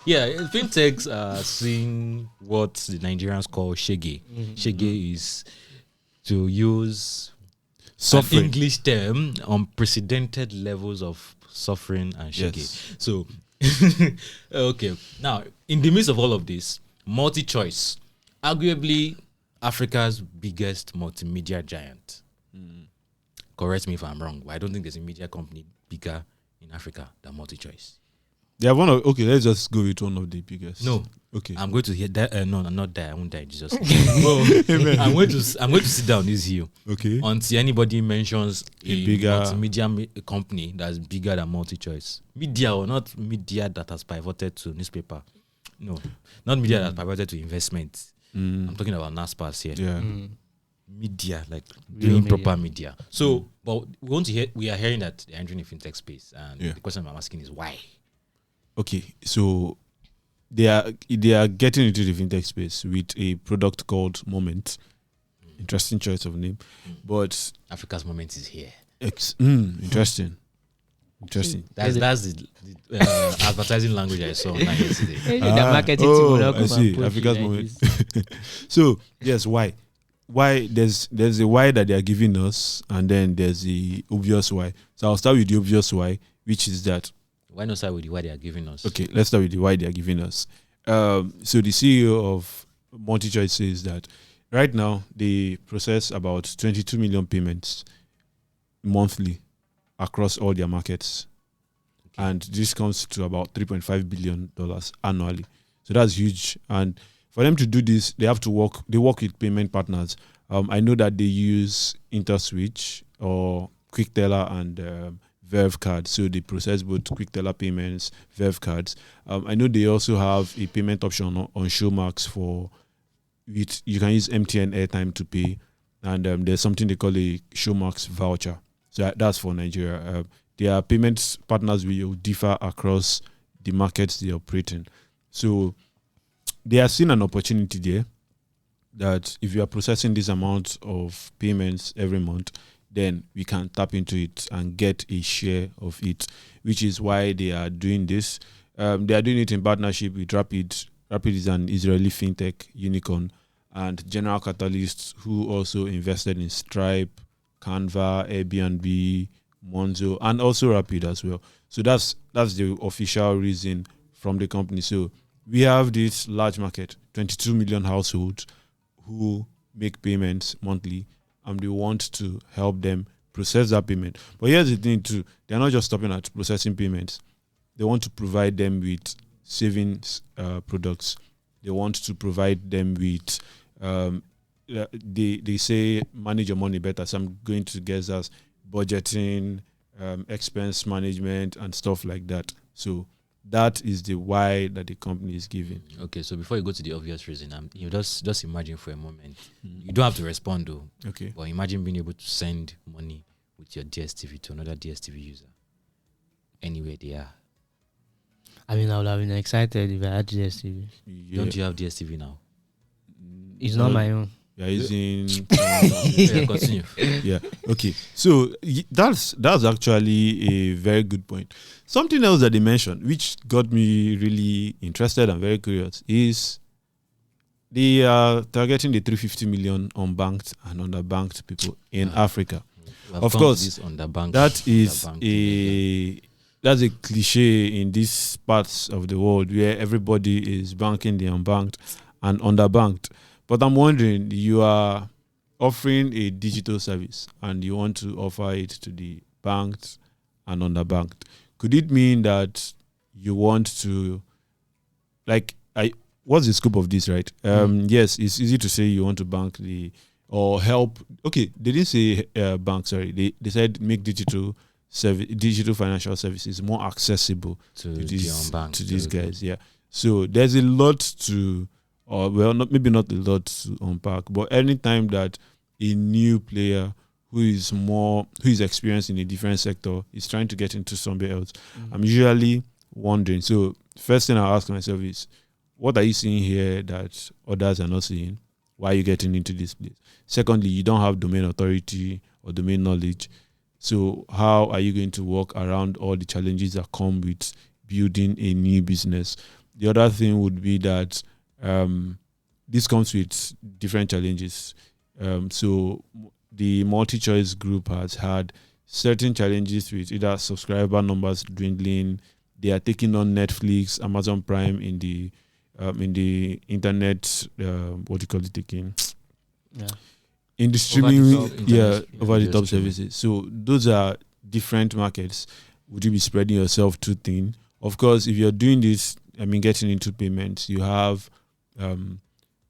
Yeah, fintechs are seeing what the Nigerians call shege. Shege is, to use Suffering. an English term, unprecedented levels of suffering and shege. Yes. So, okay. Now, in the midst of all of this, MultiChoice, arguably Africa's biggest multimedia giant. Correct me if I'm wrong, but I don't think there's a media company bigger in Africa than MultiChoice. They have one of, okay, let's just go with one of the biggest. No. Okay. I'm going to hear that. No, I'm not die. I won't die. Jesus. Well, I'm going to sit down this hill Okay. until anybody mentions a bigger multimedia company that's bigger than MultiChoice. Media, or not media that has pivoted to newspaper. No, not media that has pivoted to investment. I'm talking about NASPAS here. Yeah. Media, like Real doing media. proper media. So, but we are hearing that they're entering the fintech space, and the question I'm asking is why. Okay, so they are getting into the fintech space with a product called Moment. Interesting choice of name, but Africa's moment is here. interesting. That's the advertising language I saw online yesterday. The marketing team will not I come see. and push Africa's it like Moment. this. So yes, why? Why there's a why that they are giving us, and then there's the obvious why. So I'll start with the obvious why, which is that. Why not start with why they are giving us? Okay, let's start with the why they are giving us. So the CEO of MultiChoice says that right now they process about 22 million payments monthly across all their markets, and this comes to about $3.5 billion annually. So that's huge. And for them to do this, they have to work. They work with payment partners. I know that they use InterSwitch or QuickTeller and Verve cards, so they process both QuickTeller payments, Verve cards. I know they also have a payment option on Showmax for which you can use MTN airtime to pay, and there's something they call a Showmax voucher. So that's for Nigeria. Their payment partners will differ across the markets they operate in. So they are seeing an opportunity there that if you are processing this amount of payments every month, then we can tap into it and get a share of it, which is why they are doing this. They are doing it in partnership with Rapid. Rapid is an Israeli fintech unicorn, and General Catalyst, who also invested in Stripe, Canva, Airbnb, Monzo, and also Rapid as well. So that's the official reason from the company. So we have this large market, 22 million households who make payments monthly, and we want to help them process that payment. But here's the thing too, they're not just stopping at processing payments. They want to provide them with savings products. They want to provide them with, they say manage your money better. So I'm going to guess as budgeting, expense management and stuff like that. So that is the why that the company is giving. Okay, so before you go to the obvious reason, you just imagine for a moment. You don't have to respond though. Okay. But imagine being able to send money with your DSTV to another DSTV user anywhere they are. I mean, I would have been excited if I had DSTV. Yeah. Don't you have DSTV now? It's not my own. You're using Yeah, continue. yeah. Okay. So that's actually a very good point. Something else that they mentioned, which got me really interested and very curious, is they are targeting the 350 million unbanked and underbanked people in Africa. Of course, that is that's a cliche in these parts of the world where everybody is banking the unbanked and underbanked. But I'm wondering, you are offering a digital service and you want to offer it to the banked and underbanked. Could it mean that you want to, what's the scope of this, right? Yes, it's easy to say you want to bank or help. Okay, they didn't say bank, sorry. They said make digital financial services more accessible to these guys. Yeah. So there's a lot to, maybe not a lot to unpack, but anytime that a new player who is experienced in a different sector is trying to get into somewhere else, I'm usually wondering. So first thing I ask myself is, what are you seeing here that others are not seeing? Why are you getting into this place? Secondly, you don't have domain authority or domain knowledge. So how are you going to work around all the challenges that come with building a new business? The other thing would be that this comes with different challenges. So the MultiChoice group has had certain challenges with either subscriber numbers dwindling. They are taking on Netflix, Amazon Prime in the internet. What do you call it? Taking in the streaming, over the top services. So those are different markets. Would you be spreading yourself too thin? Of course, if you're doing this, getting into payments, you have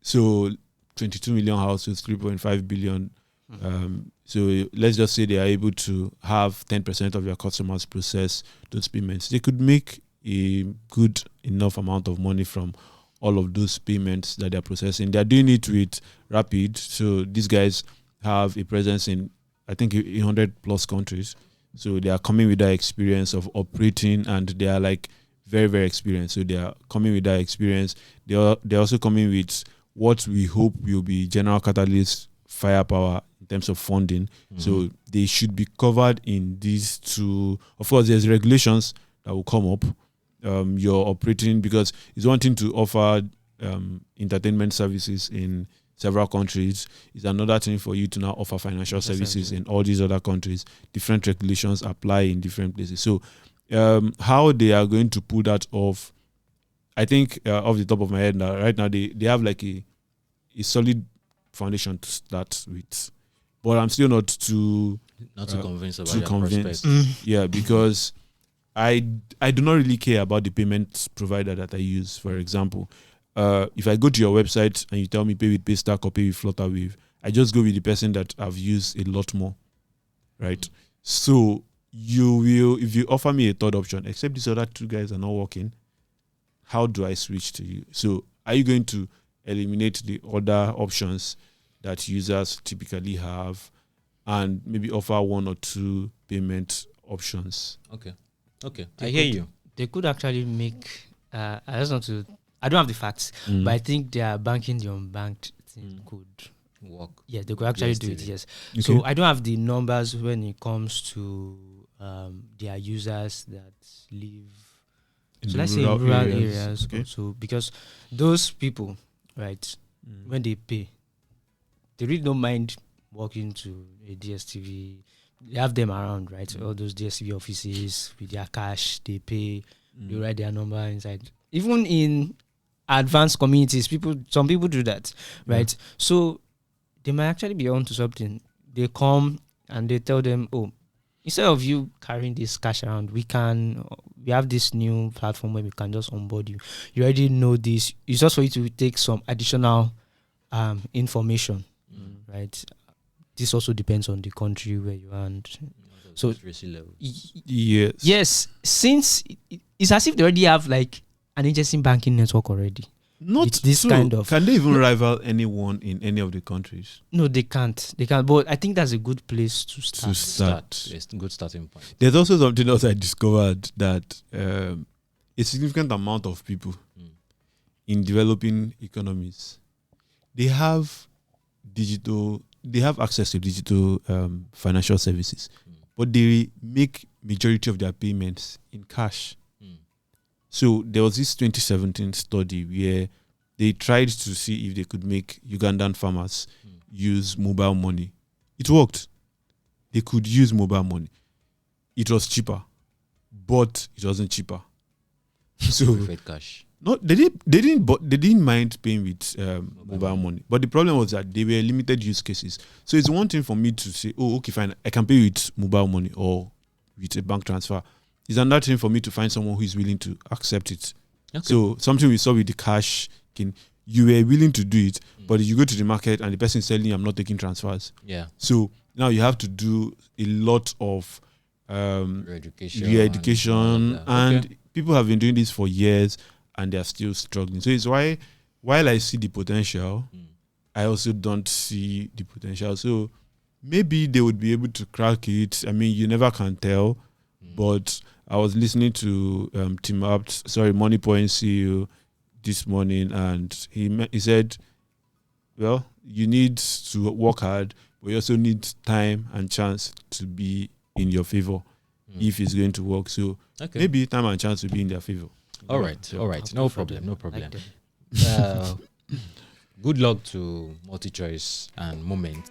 so 22 million households, 3.5 billion. So let's just say they are able to have 10% of their customers process those payments. They could make a good enough amount of money from all of those payments that they're processing. They're doing it with Rapid. So these guys have a presence in, I think, 100 plus countries. So they are coming with that experience of operating, and they are like very, very experienced. So they are coming with that experience. They're also coming with what we hope will be general catalyst firepower in terms of funding. So they should be covered in these two. Of course, there's regulations that will come up. You're operating, because it's one thing to offer entertainment services in several countries. It's another thing for you to now offer financial services in all these other countries. Different regulations apply in different places. So how they are going to pull that off, I think off the top of my head now, right now they have like a solid foundation to start with. But I'm still not too convinced about their prospects. Yeah, because I do not really care about the payment provider that I use. For example, if I go to your website and you tell me pay with Paystack or pay with Flutterwave, I just go with the person that I've used a lot more, right? So you will, if you offer me a third option, except these other two guys are not working, how do I switch to you? So are you going to eliminate the other options that users typically have and maybe offer one or two payment options? Okay, I hear you. They could actually make. I don't have the facts, but I think their banking the unbanked thing could work. Yeah, they could actually do it. Yes. Okay. So I don't have the numbers when it comes to their users that live. So let's say in rural areas. Okay. So because those people, right, when they pay, they really don't mind walking to a DSTV. They have them around, right? All those DSTV offices with their cash, they pay, they write their number inside. Even in advanced communities, some people do that, right? So they might actually be onto something. They come and they tell them, oh, instead of you carrying this cash around, we have this new platform where we can just onboard you. You already know this. It's just for you to take some additional information, right? This also depends on the country where you are. And so, yes, since it's as if they already have like an agency banking network already. Not it's this so. Kind of. Can they even rival anyone in any of the countries? No, they can't. But I think that's a good place to start. It's a good starting point. There's also something else I discovered, that a significant amount of people in developing economies, they have access to digital financial services, but they make majority of their payments in cash. So there was this 2017 study where they tried to see if they could make Ugandan farmers use mobile money. It worked. They could use mobile money. It was cheaper, but it wasn't cheaper. So cash. No, they didn't mind paying with mobile money. But the problem was that they were limited use cases. So it's one thing for me to say, oh, okay, fine, I can pay with mobile money or with a bank transfer. It's another thing for me to find someone who is willing to accept it. Okay. So something we saw with the cash, you were willing to do it, but you go to the market and the person is telling you, I'm not taking transfers. Yeah. So now you have to do a lot of re-education and people have been doing this for years and they are still struggling. So it's why, while I see the potential, I also don't see the potential. So maybe they would be able to crack it. I mean, you never can tell. But I was listening to MoneyPoint CEO this morning, and he said, well, you need to work hard, but you also need time and chance to be in your favor if it's going to work. So maybe time and chance will be in their favor. All right. No Happy for problem. them. No Like problem. them. Good luck to MultiChoice and Moment.